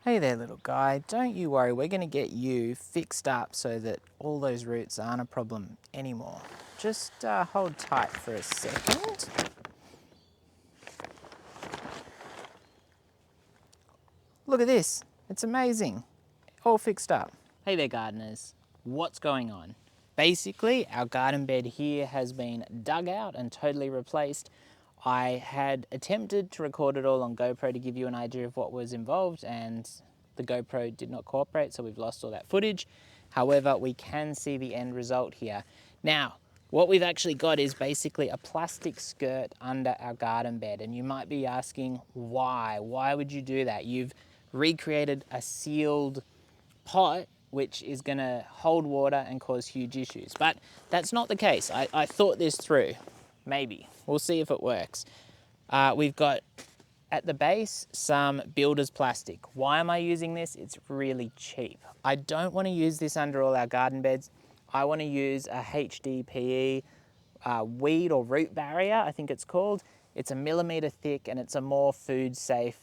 Hey there, little guy. Don't you worry, we're going to get you fixed up so that all those roots aren't a problem anymore. Just hold tight for a second. Look at this. It's amazing. All fixed up. Hey there, gardeners. What's going on? Basically, our garden bed here has been dug out and totally replaced. I had attempted to record it all on GoPro to give you an idea of what was involved, and the GoPro did not cooperate, so we've lost all that footage. However, we can see the end result here. Now, what we've actually got is basically a plastic skirt under our garden bed, and you might be asking why? Why would you do that? You've recreated a sealed pot which is going to hold water and cause huge issues. But that's not the case. I thought this through. Maybe. We'll see if it works. We've got at the base some builder's plastic. Why am I using this? It's really cheap. I don't want to use this under all our garden beds. I want to use a HDPE weed or root barrier, I think it's called. It's a millimeter thick and it's a more food safe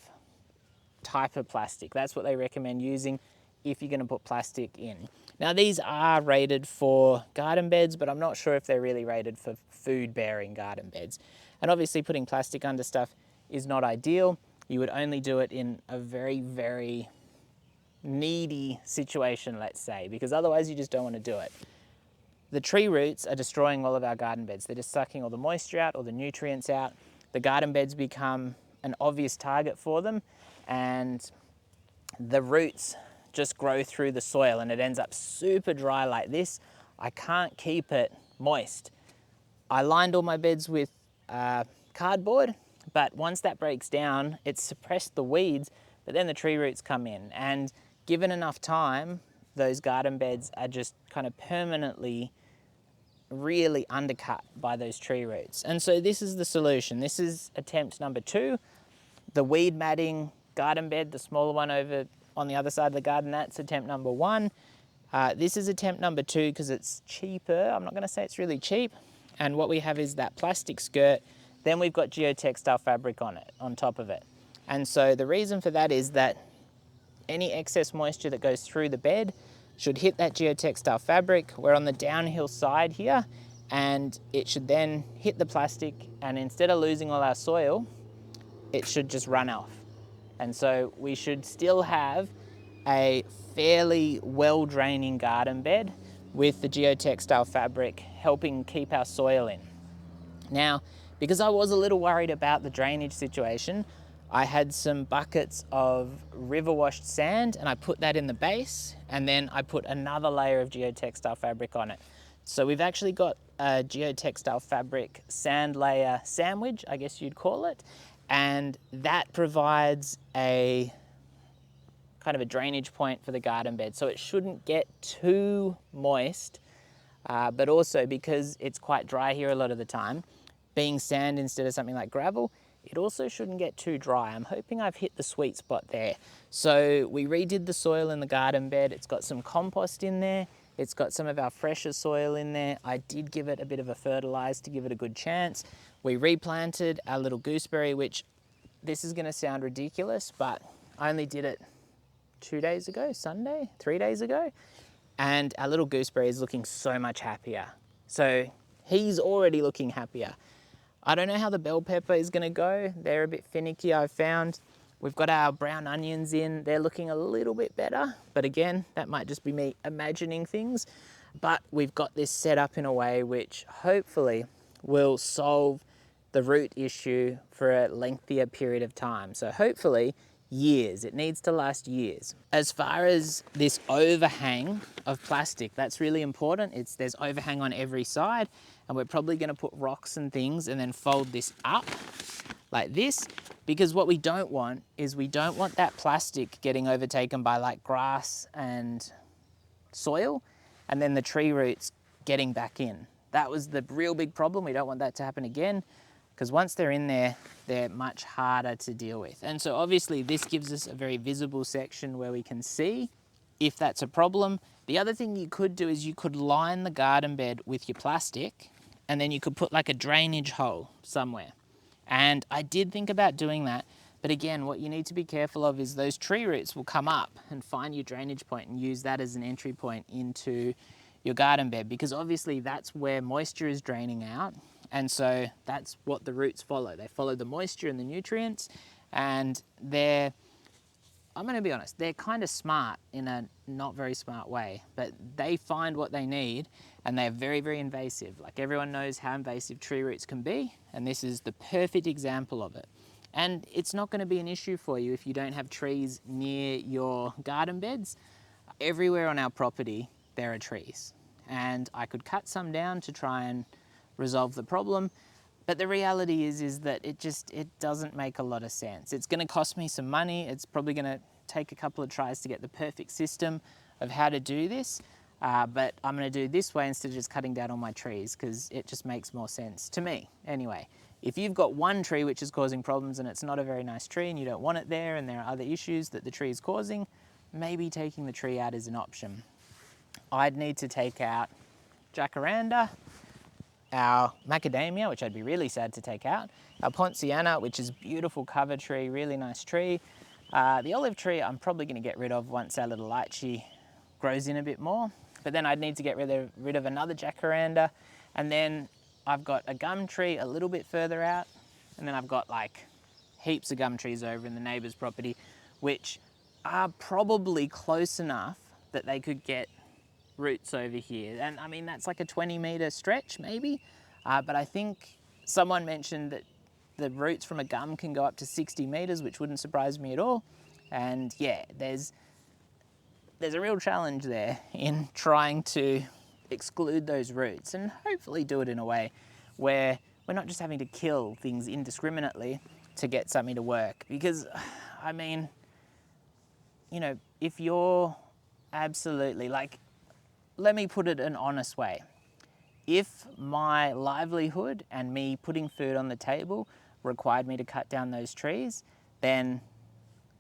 type of plastic. That's what they recommend using if you're going to put plastic in. Now these are rated for garden beds, but I'm not sure if they're really rated for food bearing garden beds. And obviously putting plastic under stuff is not ideal. You would only do it in a very, very needy situation, let's say, because otherwise you just don't want to do it. The tree roots are destroying all of our garden beds. They're just sucking all the moisture out, all the nutrients out. The garden beds become an obvious target for them, and the roots just grow through the soil and it ends up super dry like this. I can't keep it moist. I lined all my beds with cardboard, but once that breaks down, it's suppressed the weeds, but then the tree roots come in, and given enough time, those garden beds are just kind of permanently really undercut by those tree roots. And so this is the solution. This is attempt number 2, the weed matting garden bed, the smaller one over on the other side of the garden. That's attempt number 1. This is attempt number 2 because it's cheaper. I'm not going to say it's really cheap. And what we have is that plastic skirt. Then we've got geotextile fabric on it, on top of it. And so the reason for that is that any excess moisture that goes through the bed should hit that geotextile fabric. We're on the downhill side here, and it should then hit the plastic, and instead of losing all our soil, it should just run off. And so we should still have a fairly well-draining garden bed with the geotextile fabric helping keep our soil in. Now, because I was a little worried about the drainage situation, I had some buckets of river washed sand and I put that in the base, and then I put another layer of geotextile fabric on it. So we've actually got a geotextile fabric sand layer sandwich, I guess you'd call it, and that provides a kind of a drainage point for the garden bed. So it shouldn't get too moist, but also because it's quite dry here a lot of the time, being sand instead of something like gravel, it also shouldn't get too dry. I'm hoping I've hit the sweet spot there. So we redid the soil in the garden bed. It's got some compost in there. It's got some of our fresher soil in there. I did give it a bit of a fertilize to give it a good chance. We replanted our little gooseberry, which this is gonna sound ridiculous, but I only did it 2 days ago, Sunday, 3 days ago. And our little gooseberry is looking so much happier. So he's already looking happier. I don't know how the bell pepper is gonna go. They're a bit finicky, I've found. We've got our brown onions in. They're looking a little bit better, but again, that might just be me imagining things. But we've got this set up in a way which hopefully will solve the root issue for a lengthier period of time. So hopefully years, it needs to last years. As far as this overhang of plastic, that's really important. There's overhang on every side, and we're probably gonna put rocks and things and then fold this up like this, because what we don't want is we don't want that plastic getting overtaken by like grass and soil, and then the tree roots getting back in. That was the real big problem. We don't want that to happen again, because once they're in there, they're much harder to deal with. And so obviously this gives us a very visible section where we can see if that's a problem. The other thing you could do is you could line the garden bed with your plastic, and then you could put like a drainage hole somewhere. And I did think about doing that, But again, what you need to be careful of is those tree roots will come up and find your drainage point and use that as an entry point into your garden bed, because obviously that's where moisture is draining out. And so that's what the roots follow. They follow the moisture and the nutrients, and I'm going to be honest, they're kind of smart in a not very smart way, but they find what they need, and they're very, very invasive. Like, everyone knows how invasive tree roots can be, and this is the perfect example of it. And it's not going to be an issue for you if you don't have trees near your garden beds. Everywhere on our property, there are trees, and I could cut some down to try and resolve the problem. But the reality is that it doesn't make a lot of sense. It's going to cost me some money. It's probably going to take a couple of tries to get the perfect system of how to do this. But I'm going to do this way instead of just cutting down all my trees, because it just makes more sense to me. Anyway, if you've got one tree which is causing problems and it's not a very nice tree and you don't want it there, and there are other issues that the tree is causing, maybe taking the tree out is an option. I'd need to take out jacaranda, our macadamia, which I'd be really sad to take out, our poinciana, which is a beautiful cover tree, really nice tree. The olive tree I'm probably going to get rid of once our little lychee grows in a bit more, but then I'd need to get rid of another jacaranda, and then I've got a gum tree a little bit further out, and then I've got like heaps of gum trees over in the neighbour's property, which are probably close enough that they could get roots over here. And I mean, that's like a 20-metre stretch maybe, but I think someone mentioned that the roots from a gum can go up to 60 metres, which wouldn't surprise me at all. And yeah, there's a real challenge there in trying to exclude those roots, and hopefully do it in a way where we're not just having to kill things indiscriminately to get something to work. Because I mean, you know, if you're absolutely like, let me put it an honest way. If my livelihood and me putting food on the table required me to cut down those trees, then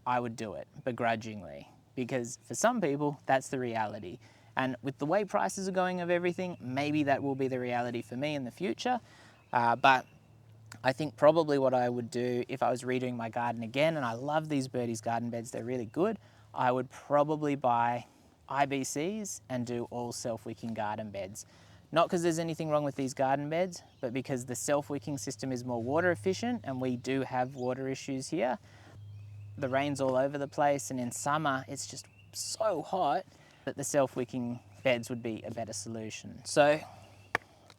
I would do it begrudgingly, because for some people, that's the reality. And with the way prices are going of everything, maybe that will be the reality for me in the future. But I think probably what I would do if I was redoing my garden again, and I love these Birdie's garden beds, they're really good, I would probably buy IBCs and do all self-wicking garden beds. Not because there's anything wrong with these garden beds, but because the self-wicking system is more water efficient, and we do have water issues here. The rain's all over the place, and in summer it's just so hot that the self-wicking beds would be a better solution. So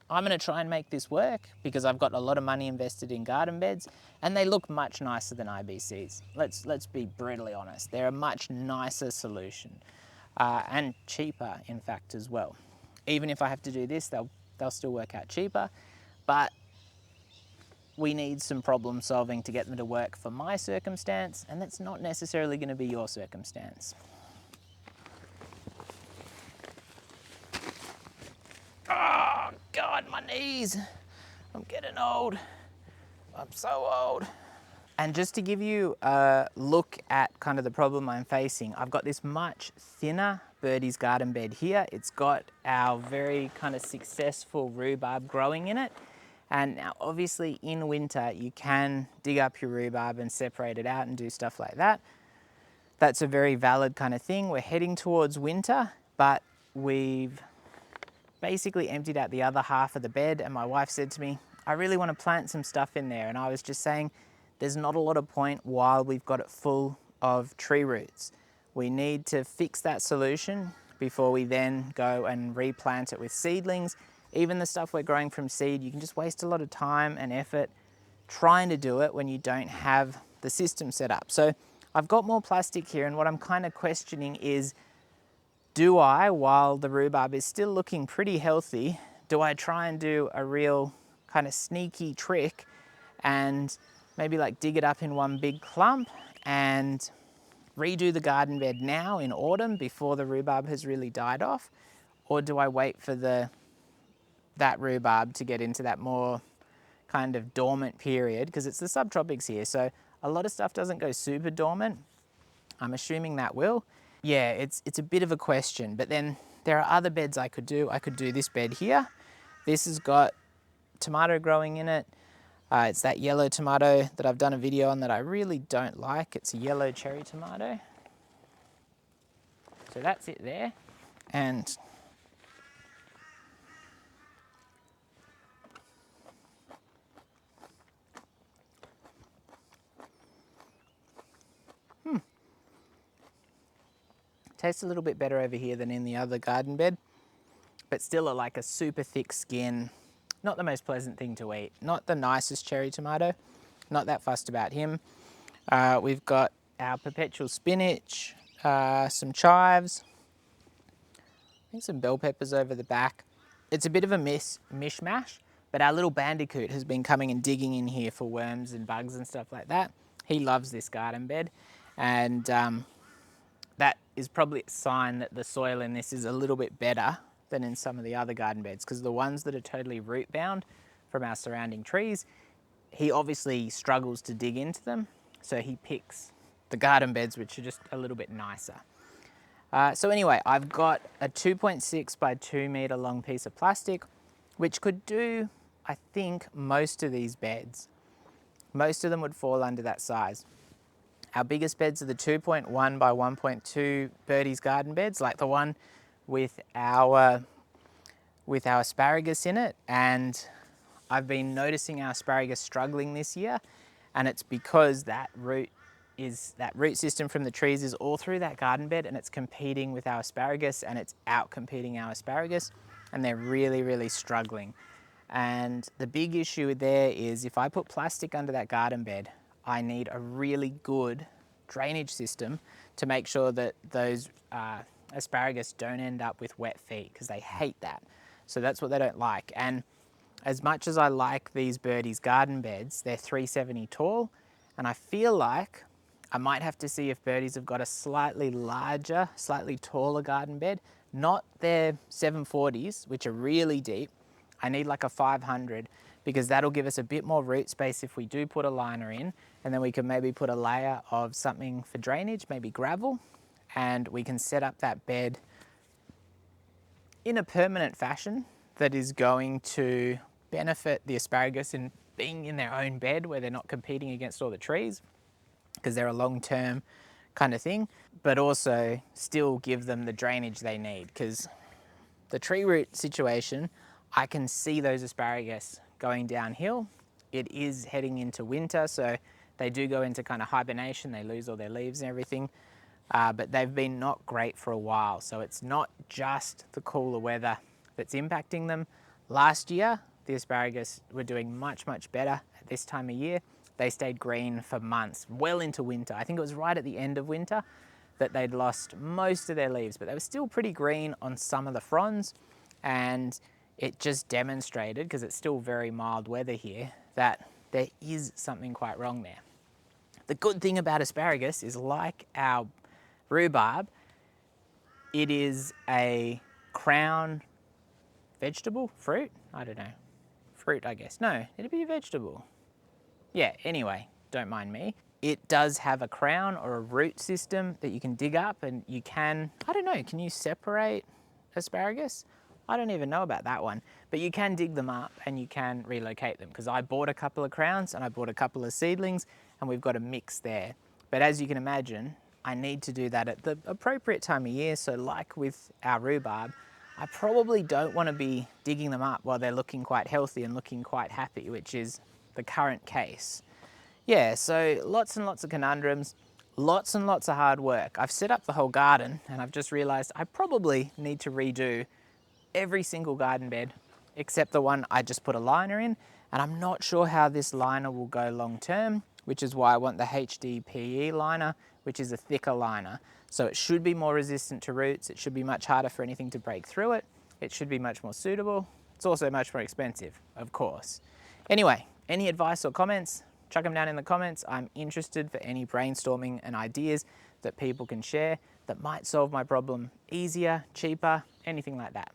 I'm going to try and make this work, because I've got a lot of money invested in garden beds, and they look much nicer than IBCs. Let's be brutally honest. They're a much nicer solution. And cheaper, in fact, as well. Even if I have to do this, they'll still work out cheaper, but we need some problem solving to get them to work for my circumstance, and that's not necessarily going to be your circumstance. Oh God, my knees. I'm getting old. I'm so old. And just to give you a look at kind of the problem I'm facing, I've got this much thinner Birdie's garden bed here. It's got our very kind of successful rhubarb growing in it. And now obviously in winter, you can dig up your rhubarb and separate it out and do stuff like that. That's a very valid kind of thing. We're heading towards winter, but we've basically emptied out the other half of the bed, and my wife said to me, I really want to plant some stuff in there. And I was just saying, there's not a lot of point while we've got it full of tree roots. We need to fix that solution before we then go and replant it with seedlings. Even the stuff we're growing from seed, you can just waste a lot of time and effort trying to do it when you don't have the system set up. So I've got more plastic here, and what I'm kind of questioning is, do I, while the rhubarb is still looking pretty healthy, do I try and do a real kind of sneaky trick and maybe like dig it up in one big clump and redo the garden bed now in autumn before the rhubarb has really died off? Or do I wait for that rhubarb to get into that more kind of dormant period? Because it's the subtropics here, so a lot of stuff doesn't go super dormant. I'm assuming that will. Yeah, it's a bit of a question, but then there are other beds I could do. I could do this bed here. This has got tomato growing in it. It's that yellow tomato that I've done a video on that I really don't like. It's a yellow cherry tomato. So that's it there. And tastes a little bit better over here than in the other garden bed, but still like a super thick skin. Not the most pleasant thing to eat. Not the nicest cherry tomato. Not that fussed about him. We've got our perpetual spinach, some chives, I think some bell peppers over the back. It's a bit of a mishmash, but our little bandicoot has been coming and digging in here for worms and bugs and stuff like that. He loves this garden bed, and that is probably a sign that the soil in this is a little bit better than in some of the other garden beds, because the ones that are totally root bound from our surrounding trees, he obviously struggles to dig into them, so he picks the garden beds which are just a little bit nicer. So anyway, I've got a 2.6 by 2 meter long piece of plastic, which could do, I think, most of these beds. Most of them would fall under that size. Our biggest beds are the 2.1 by 1.2 Birdie's garden beds, like the one with our asparagus in it. And I've been noticing our asparagus struggling this year, and it's because that root system from the trees is all through that garden bed, and it's competing with our asparagus, and it's out competing our asparagus, and they're really, really struggling. And the big issue there is if I put plastic under that garden bed, I need a really good drainage system to make sure that those asparagus don't end up with wet feet, because they hate that. So that's what they don't like. And as much as I like these Birdie's garden beds, they're 370 tall, and I feel like I might have to see if Birdies have got a slightly larger, slightly taller garden bed, not their 740s, which are really deep. I need like a 500, because that'll give us a bit more root space if we do put a liner in, and then we can maybe put a layer of something for drainage, maybe gravel, and we can set up that bed in a permanent fashion that is going to benefit the asparagus in being in their own bed where they're not competing against all the trees, because they're a long-term kind of thing, but also still give them the drainage they need, because the tree root situation, I can see those asparagus going downhill. It is heading into winter, so they do go into kind of hibernation. They lose all their leaves and everything, but they've been not great for a while. So it's not just the cooler weather that's impacting them. Last year, the asparagus were doing much, much better at this time of year. They stayed green for months, well into winter. I think it was right at the end of winter that they'd lost most of their leaves, but they were still pretty green on some of the fronds. And it just demonstrated, because it's still very mild weather here, that there is something quite wrong there. The good thing about asparagus is, like our rhubarb, it is a crown vegetable, fruit? I don't know. Fruit, I guess. No, it'd be a vegetable. Yeah, anyway, don't mind me. It does have a crown or a root system that you can dig up, and you can, I don't know, can you separate asparagus? I don't even know about that one, but you can dig them up and you can relocate them, because I bought a couple of crowns and I bought a couple of seedlings, and we've got a mix there. But as you can imagine, I need to do that at the appropriate time of year. So like with our rhubarb, I probably don't want to be digging them up while they're looking quite healthy and looking quite happy, which is the current case. Yeah, so lots and lots of conundrums, lots and lots of hard work. I've set up the whole garden, and I've just realized I probably need to redo every single garden bed except the one I just put a liner in, and I'm not sure how this liner will go long term, which is why I want the HDPE liner, which is a thicker liner. So it should be more resistant to roots, it should be much harder for anything to break through it, it should be much more suitable. It's also much more expensive, of course. Anyway, any advice or comments, chuck them down in the comments. I'm interested for any brainstorming and ideas that people can share that might solve my problem easier, cheaper, anything like that.